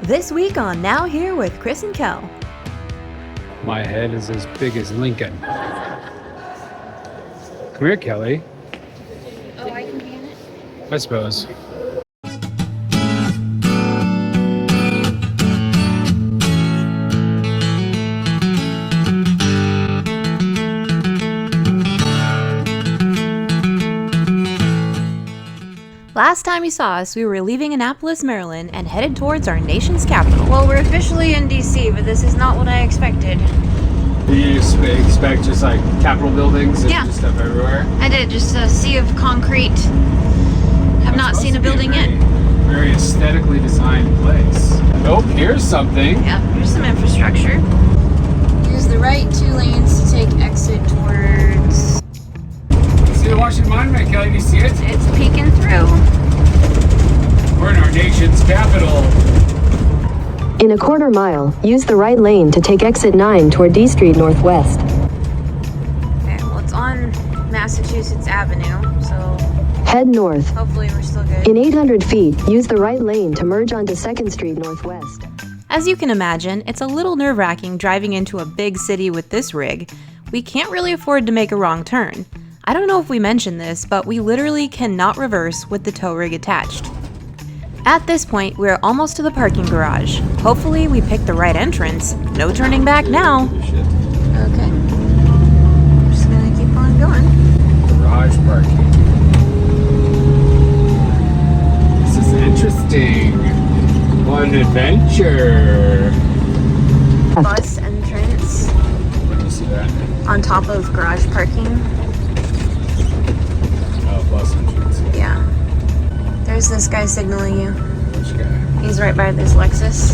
This week on Now Here with Chris and Kell. My head is as big as Lincoln. Come here, Kelly. Oh, I can be in it? I suppose. Last time you saw us, we were leaving Annapolis, Maryland, and headed towards our nation's capital. Well, we're officially in D.C., but this is not what I expected. Did you expect just like Capitol buildings and just stuff everywhere? I did, just a sea of concrete. Have not seen a building yet. Very aesthetically designed place. Oh, here's something. Yeah, here's some infrastructure. Use the right 2 lanes to take exit towards... See the Washington Monument, Kelly? Do you see it? It's peeking through. We're in our nation's capital. In a quarter mile, use the right lane to take exit 9 toward D Street Northwest. Okay, well it's on Massachusetts Avenue, so Head north. hopefully we're still good. In 800 feet, use the right lane to merge onto 2nd Street Northwest. As you can imagine, it's a little nerve-wracking driving into a big city with this rig. We can't really afford to make a wrong turn. I don't know if we mentioned this, but we literally cannot reverse with the tow rig attached. At this point, we're almost to the parking garage. Hopefully we picked the right entrance. No turning back now. Okay. I'm just gonna keep on going. Garage parking. This is interesting. What an adventure. Bus entrance Where do you see that? on top of garage parking. Oh, bus entrance. Yeah. There's this guy signaling you. Which guy? He's right by this Lexus.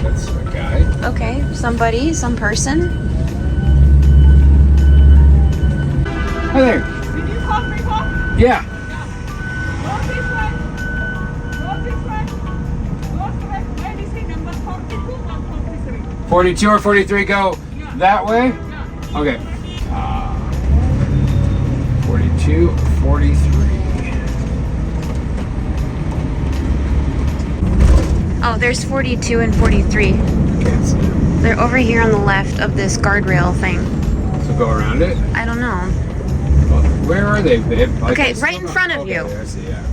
That's a guy. Okay, somebody, some person. Hi there. Did you call me home? Yeah. Go this way. Go this way. Go straight. Where is he? Number 42 or 43? 42 or 43 go that way? Yeah. Okay. 42, 43. Oh, there's 42 and 43. Can't see them. They're over here on the left of this guardrail thing. So go around it? I don't know. Well, where are they, babe? Like, Okay, I right still in don't- front of okay, you. I see, yeah.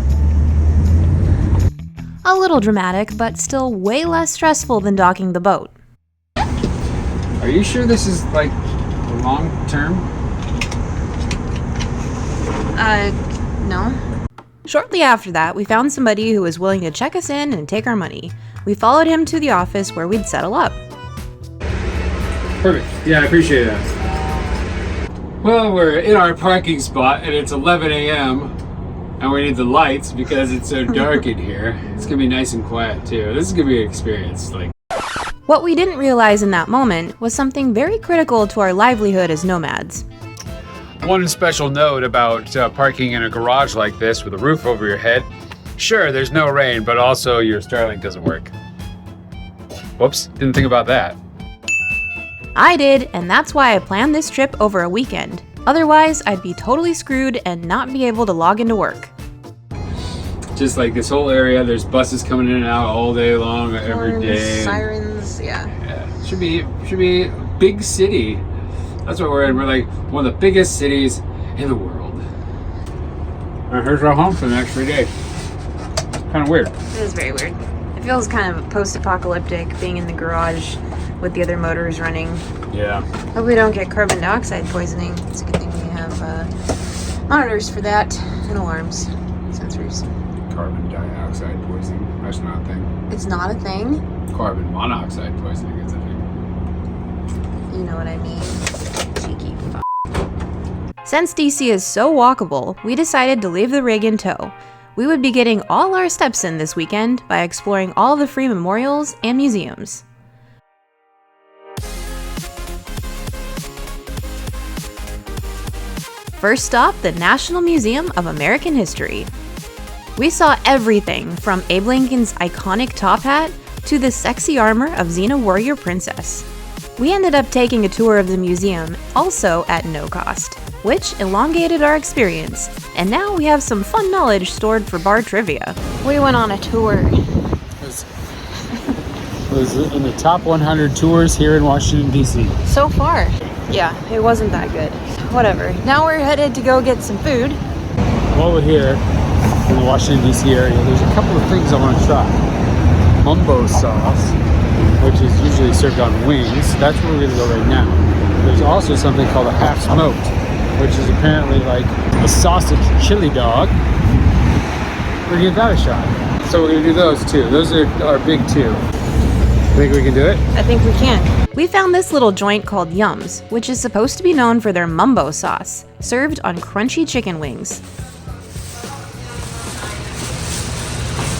A little dramatic, but still way less stressful than docking the boat. Are you sure this is like long term? No. Shortly after that, we found somebody who was willing to check us in and take our money. We followed him to the office where we'd settle up. Perfect. Yeah, I appreciate that. Well, we're in our parking spot and it's 11 a.m. and we need the lights because it's so dark in here. It's gonna be nice and quiet too. This is gonna be an experience. Like, What we didn't realize in that moment was something very critical to our livelihood as nomads. one special note about parking in a garage like this with a roof over your head. Sure, there's no rain, but also your Starlink doesn't work. Whoops, didn't think about that. I did, and that's why I planned this trip over a weekend. Otherwise, I'd be totally screwed and not be able to log into work. Just like this whole area, there's buses coming in and out all day long, every day. Sirens, yeah. Yeah, should be a big city. That's what we're in. We're like one of the biggest cities in the world. All right, here's our home for the next 3 days. Kind of weird. It is very weird. It feels kind of post-apocalyptic being in the garage with the other motors running. Yeah. Hope we don't get carbon dioxide poisoning. It's a good thing we have monitors for that and alarms, sensors. Carbon dioxide poisoning. That's not a thing. It's not a thing. Carbon monoxide poisoning is a thing. You know what I mean. Cheeky fuck. Since DC is so walkable, we decided to leave the rig in tow. We would be getting all our steps in this weekend by exploring all the free memorials and museums. First stop, the National Museum of American History. We saw everything from Abe Lincoln's iconic top hat to the sexy armor of Xena Warrior Princess. We ended up taking a tour of the museum, also at no cost, which elongated our experience, and now we have some fun knowledge stored for bar trivia. We went on a tour was in the top 100 tours here in Washington, D.C. So far. Yeah, it wasn't that good. Whatever. Now we're headed to go get some food. While we're here in the Washington, D.C. area, there's a couple of things I want to try. Mumbo Sauce, which is usually served on wings. That's where we're going to go right now. There's also something called a half smoked, which is apparently like a sausage chili dog. We're going to give that a shot. So we're going to do those two. Those are our big two. Think we can do it? I think we can. We found this little joint called Yums, which is supposed to be known for their mumbo sauce, served on crunchy chicken wings.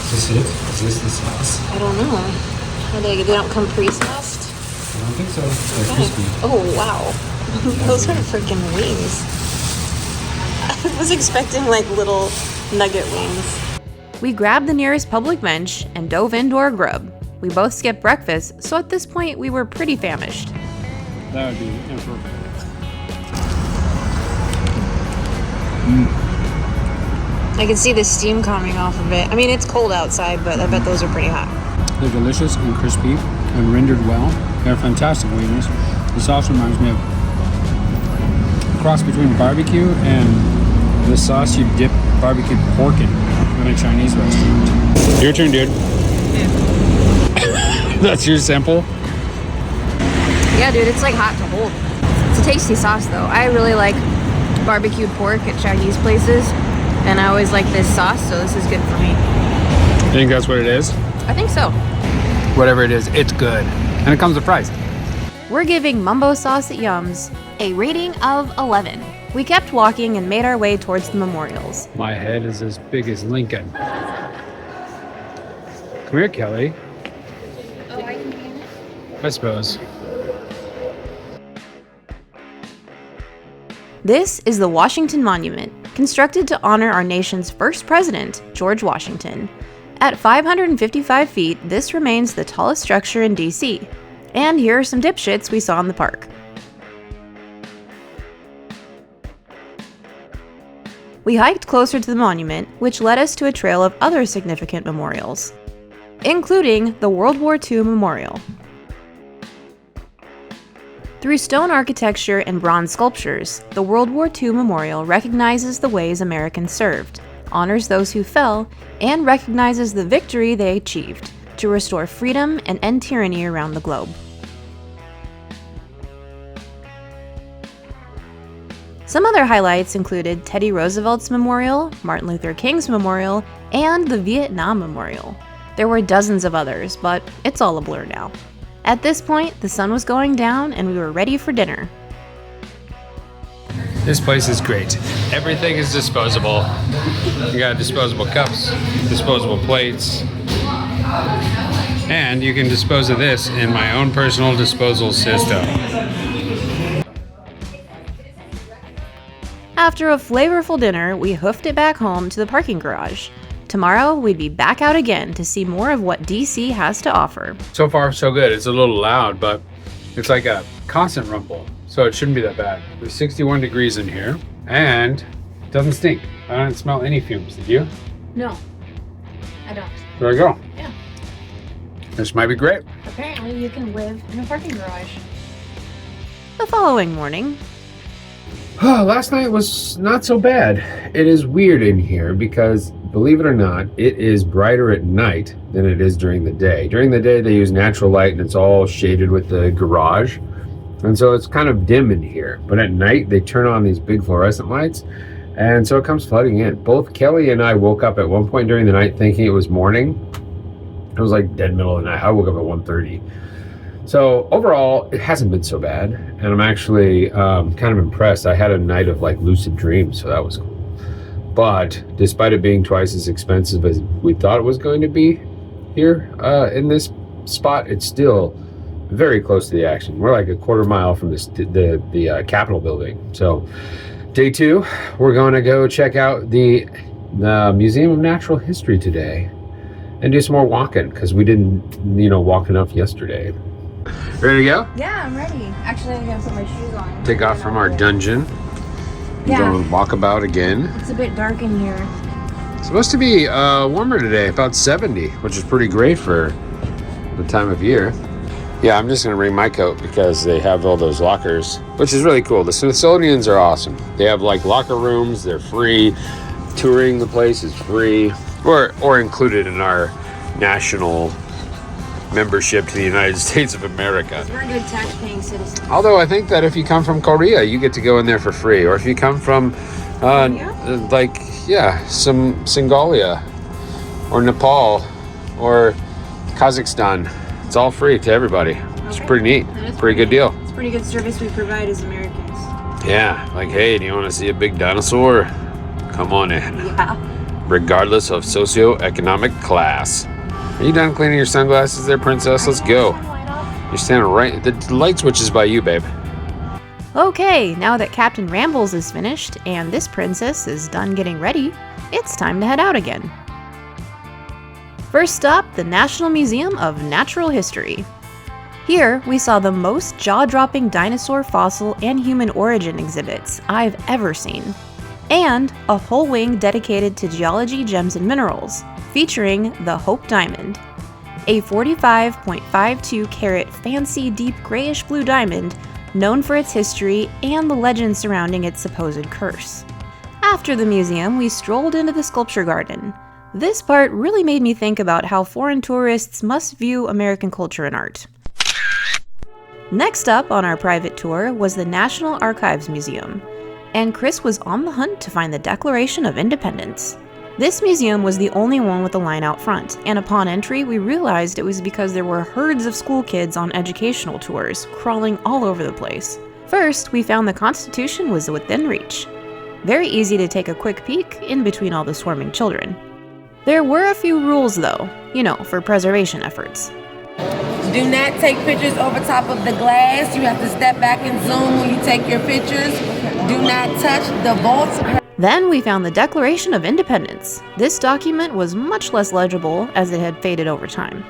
Is this it? Is this the sauce? I don't know. They don't come pre-sauced? I don't think so. They're crispy. Oh, wow. Those are freaking wings. I was expecting like little nugget wings. We grabbed the nearest public bench and dove into our grub. We both skipped breakfast, so at this point we were pretty famished. That would be inappropriate. I can see the steam coming off of it. I mean, it's cold outside, but I bet those are pretty hot. They're delicious and crispy and rendered well. They're fantastic wings. The sauce reminds me of a cross between barbecue and the sauce you dip barbecued pork in a Chinese restaurant. Your turn, dude. That's your sample? Yeah, dude, it's like hot to hold. It's a tasty sauce, though. I really like barbecued pork at Chinese places, and I always like this sauce, so this is good for me. You think that's what it is? I think so. Whatever it is, it's good. And it comes with price. We're giving Mumbo Sauce at Yums a rating of 11. We kept walking and made our way towards the memorials. My head is as big as Lincoln. Come here, Kelly. Oh, I can be in it? I suppose. This is the Washington Monument, constructed to honor our nation's first president, George Washington. At 555 feet, this remains the tallest structure in D.C. And here are some dipshits we saw in the park. We hiked closer to the monument, which led us to a trail of other significant memorials, including the World War II Memorial. Through stone architecture and bronze sculptures, the World War II Memorial recognizes the ways Americans served, honors those who fell, and recognizes the victory they achieved to restore freedom and end tyranny around the globe. Some other highlights included Teddy Roosevelt's Memorial, Martin Luther King's Memorial, and the Vietnam Memorial. There were dozens of others, but it's all a blur now. At this point, the sun was going down and we were ready for dinner. This place is great. Everything is disposable. You got disposable cups, disposable plates, and you can dispose of this in my own personal disposal system. After a flavorful dinner, we hoofed it back home to the parking garage. Tomorrow, we'd be back out again to see more of what DC has to offer. So far, so good. It's a little loud, but it's like a constant rumble, so it shouldn't be that bad. There's 61 degrees in here, and it doesn't stink. I don't smell any fumes. Did you? No, I don't. There we go. Yeah. This might be great. Apparently, you can live in a parking garage. The following morning, Last night was not so bad. It is weird in here because, believe it or not, it is brighter at night than it is during the day. During the day, they use natural light and it's all shaded with the garage. And so it's kind of dim in here. But at night, they turn on these big fluorescent lights. And so it comes flooding in. Both Kelly and I woke up at one point during the night thinking it was morning. It was like dead middle of the night. I woke up at 1:30. So overall, it hasn't been so bad, and I'm actually kind of impressed. I had a night of like lucid dreams, so that was cool. But despite it being twice as expensive as we thought it was going to be here in this spot, it's still very close to the action. We're like a quarter mile from the Capitol building. So day 2, we're going to go check out the Museum of Natural History today and do some more walking because we didn't, walk enough yesterday. Ready to go? yeah, I'm ready. Actually, I'm gonna put my shoes on. Take off from our dungeon. Yeah. Go and walk about again. It's a bit dark in here. It's supposed to be warmer today, about 70, which is pretty great for the time of year. Yeah, I'm just going to bring my coat because they have all those lockers, which is really cool. The Smithsonian's are awesome. They have like locker rooms. They're free. Touring the place is free or included in our national membership to the United States of America. We're good tax-paying citizens. Although I think that if you come from Korea, you get to go in there for free. Or if you come from, some Singalia or Nepal or Kazakhstan, it's all free to everybody. It's pretty neat. Pretty good deal. It's pretty good service we provide as Americans. Yeah, like, hey, do you want to see a big dinosaur? Come on in. Yeah. Regardless of socioeconomic class. Are you done cleaning your sunglasses there, princess? Let's go. You're standing right. The light switch is by you, babe. Okay, now that Captain Rambles is finished and this princess is done getting ready, it's time to head out again. First stop, the National Museum of Natural History. Here, we saw the most jaw-dropping dinosaur fossil and human origin exhibits I've ever seen, and a whole wing dedicated to geology, gems, and minerals, featuring the Hope Diamond, a 45.52 carat fancy deep grayish-blue diamond known for its history and the legend surrounding its supposed curse. After the museum, we strolled into the sculpture garden. This part really made me think about how foreign tourists must view American culture and art. Next up on our private tour was the National Archives Museum, and Chris was on the hunt to find the Declaration of Independence. This museum was the only one with a line out front, and upon entry we realized it was because there were herds of school kids on educational tours, crawling all over the place. First, we found the Constitution was within reach. Very easy to take a quick peek in between all the swarming children. There were a few rules though, for preservation efforts. Do not take pictures over top of the glass. You have to step back and zoom when you take your pictures. Do not touch the vaults. Then we found the Declaration of Independence. This document was much less legible as it had faded over time.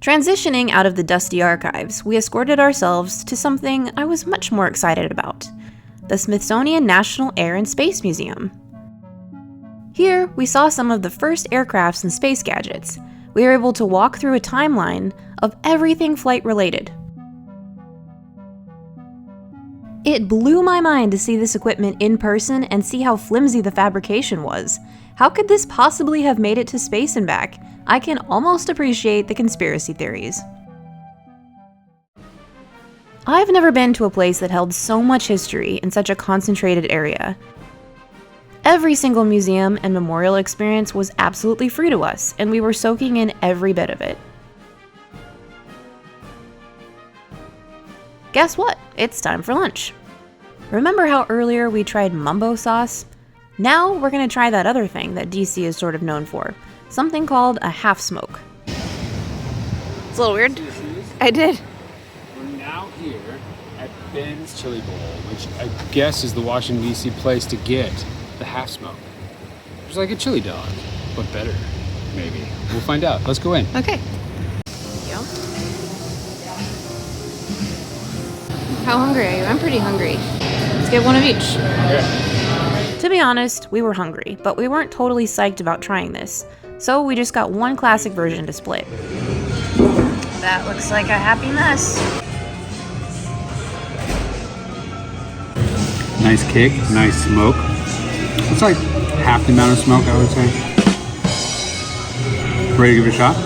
Transitioning out of the dusty archives, we escorted ourselves to something I was much more excited about: the Smithsonian National Air and Space Museum. Here, we saw some of the first aircrafts and space gadgets. We were able to walk through a timeline of everything flight-related. It blew my mind to see this equipment in person and see how flimsy the fabrication was. How could this possibly have made it to space and back? I can almost appreciate the conspiracy theories. I've never been to a place that held so much history in such a concentrated area. Every single museum and memorial experience was absolutely free to us, and we were soaking in every bit of it. Guess what? It's time for lunch. Remember how earlier we tried Mumbo Sauce? Now we're gonna try that other thing that DC is sort of known for, something called a half smoke. It's a little weird. I did. We're now here at Ben's Chili Bowl, which I guess is the Washington, D.C. place to get the half smoke. It's like a chili dog, but better, maybe. We'll find out. Let's go in. Okay. How hungry are you? I'm pretty hungry. Let's get one of each. Okay. To be honest, we were hungry, but we weren't totally psyched about trying this, so we just got one classic version to split. That looks like a happy mess. Nice kick, nice smoke. It's like half the amount of smoke, I would say. Ready to give it a shot?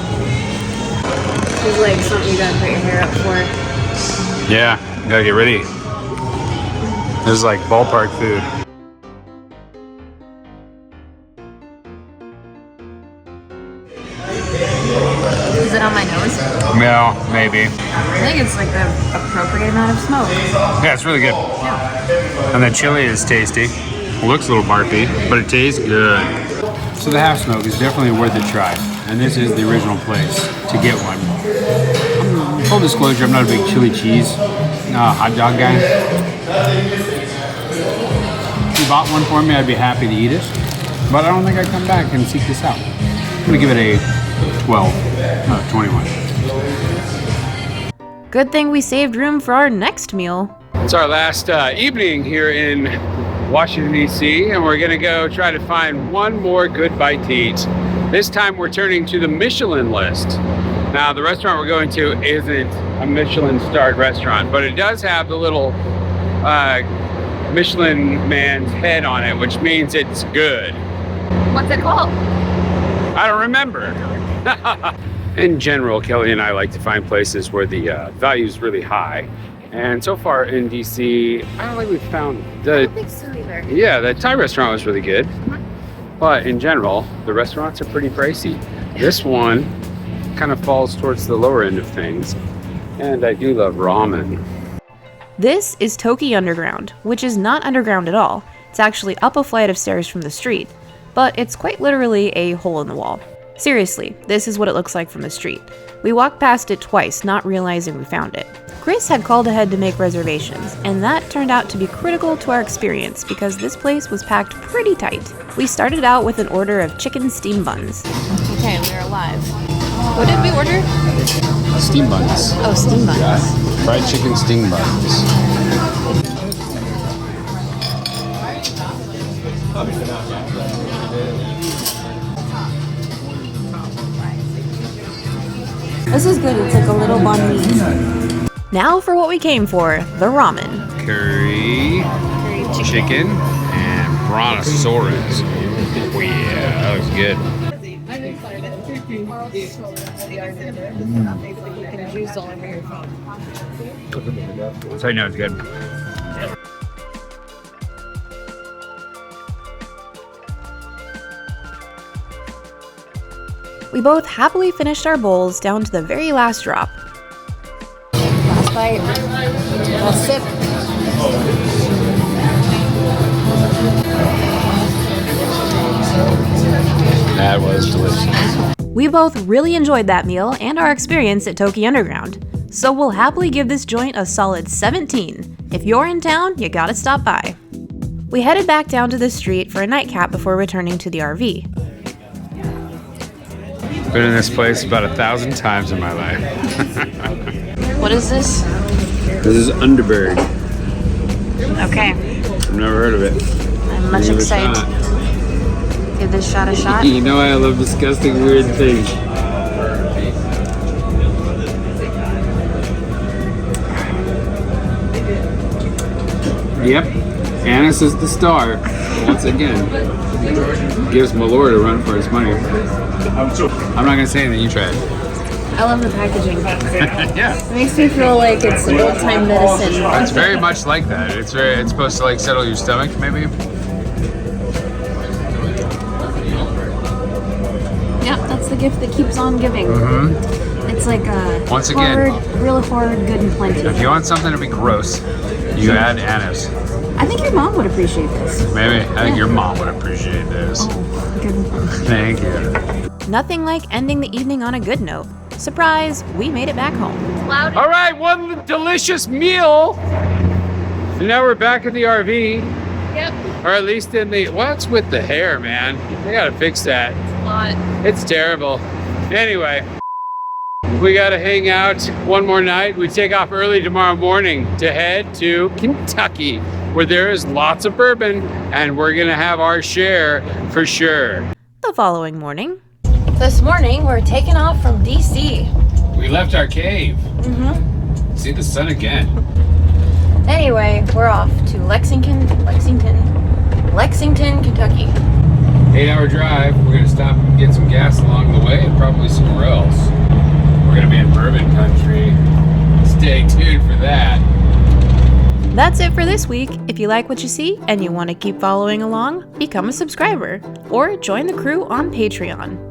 This is like something you gotta put your hair up for. Yeah, you gotta get ready. This is like ballpark food. Is it on my nose? No, maybe. I think it's like the appropriate amount of smoke. Yeah, it's really good. Yeah. And the chili is tasty. It looks a little barfy, but it tastes good. So the half smoke is definitely worth a try. And this is the original place to get one. Full disclosure, I'm not a big chili cheese hot dog guy. If you bought one for me, I'd be happy to eat it. But I don't think I'd come back and seek this out. I'm gonna give it a 12 out of 21. Good thing we saved room for our next meal. It's our last evening here in Washington, D.C., and we're gonna go try to find one more good bite to eat. This time we're turning to the Michelin list. Now, the restaurant we're going to isn't a Michelin-starred restaurant, but it does have the little Michelin man's head on it, which means it's good. What's it called? I don't remember. In general, Kelly and I like to find places where the value is really high. And so far in DC, I don't think we've found the... I don't think so either. Yeah, the Thai restaurant was really good. But in general, the restaurants are pretty pricey. This one kind of falls towards the lower end of things. And I do love ramen. This is Toki Underground, which is not underground at all. It's actually up a flight of stairs from the street, but it's quite literally a hole in the wall. Seriously, this is what it looks like from the street. We walked past it twice, not realizing we found it. Chris had called ahead to make reservations, and that turned out to be critical to our experience because this place was packed pretty tight. We started out with an order of chicken steam buns. Okay, we're alive. What did we order? Steam buns. Oh, steam buns. Yeah. Fried chicken steam buns. This is good. It's like a little banh mi. Now for what we came for, the ramen. Curry, chicken, and brontosaurus. Oh yeah, that looks good. So I know it's good. We both happily finished our bowls down to the very last drop. Last bite. Last sip. That was delicious. We both really enjoyed that meal and our experience at Toki Underground, so we'll happily give this joint a solid 17. If you're in town, you gotta stop by. We headed back down to the street for a nightcap before returning to the RV. Been in this place about 1,000 times in my life. What is this? This is Underberg. Okay, I've never heard of it. I'm much Give it a excited. shot. Give this shot a shot. You know I love disgusting weird things. Yep, Anise is the star. Once again, gives Malort a run for his money. I'm not gonna say anything, you try it. I love the packaging. Yeah. It makes me feel like it's old-time medicine. It's very much like that. It's supposed to like settle your stomach, maybe. Yeah, that's the gift that keeps on giving. Mm-hmm. It's like a Once again, real hard, good and plenty. if you want something to be gross, you add anise. I think your mom would appreciate this. Maybe. I think your mom would appreciate this. Oh, good and plenty. Thank you. Nothing like ending the evening on a good note. Surprise, we made it back home. All right, one delicious meal. And now we're back in the RV. Yep. Or at least in the, what's with the hair, man? They gotta fix that. A lot. It's terrible. Anyway, we gotta hang out one more night. We take off early tomorrow morning to head to Kentucky, where there is lots of bourbon, and we're gonna have our share for sure. The following morning. This morning, we're taking off from DC. We left our cave. Mm-hmm. See the sun again. Anyway, we're off to Lexington, Kentucky. 8-hour drive. We're gonna stop and get some gas along the way and probably somewhere else. We're gonna be in bourbon country. Stay tuned for that. That's it for this week. If you like what you see and you want to keep following along, become a subscriber or join the crew on Patreon.